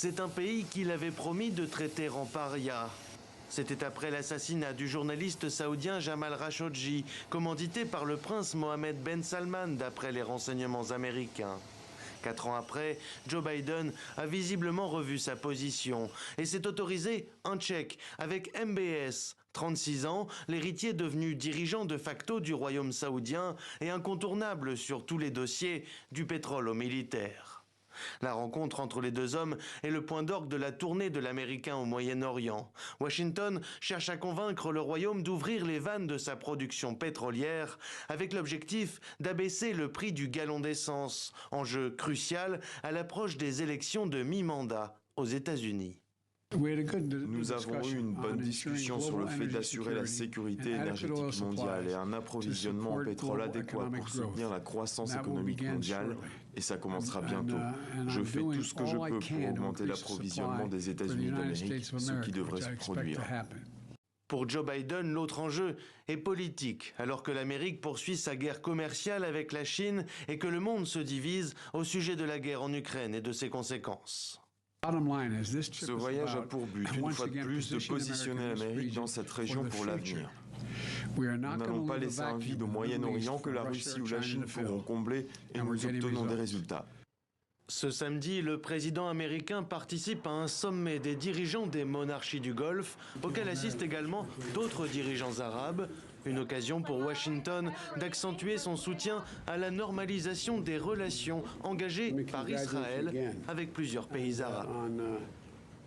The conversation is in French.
C'est un pays qu'il avait promis de traiter en paria. C'était après l'assassinat du journaliste saoudien Jamal Khashoggi, commandité par le prince Mohammed Ben Salman d'après les renseignements américains. 4 ans après, Joe Biden a visiblement revu sa position et s'est autorisé un tchèque avec MBS, 36 ans, l'héritier devenu dirigeant de facto du royaume saoudien et incontournable sur tous les dossiers du pétrole au militaire. La rencontre entre les deux hommes est le point d'orgue de la tournée de l'Américain au Moyen-Orient. Washington cherche à convaincre le royaume d'ouvrir les vannes de sa production pétrolière avec l'objectif d'abaisser le prix du gallon d'essence, enjeu crucial à l'approche des élections de mi-mandat aux États-Unis. Nous avons eu une bonne discussion sur le fait d'assurer la sécurité énergétique mondiale et un approvisionnement en pétrole adéquat pour soutenir la croissance économique mondiale, et ça commencera bientôt. Je fais tout ce que je peux pour augmenter l'approvisionnement des États-Unis d'Amérique, ce qui devrait se produire. Pour Joe Biden, l'autre enjeu est politique, alors que l'Amérique poursuit sa guerre commerciale avec la Chine et que le monde se divise au sujet de la guerre en Ukraine et de ses conséquences. Ce voyage a pour but, une fois de plus, de positionner l'Amérique dans cette région pour l'avenir. Nous n'allons pas laisser un vide au Moyen-Orient que la Russie ou la Chine pourront combler, et nous obtenons des résultats. Ce samedi, le président américain participe à un sommet des dirigeants des monarchies du Golfe, auquel assistent également d'autres dirigeants arabes. Une occasion pour Washington d'accentuer son soutien à la normalisation des relations engagées par Israël avec plusieurs pays arabes.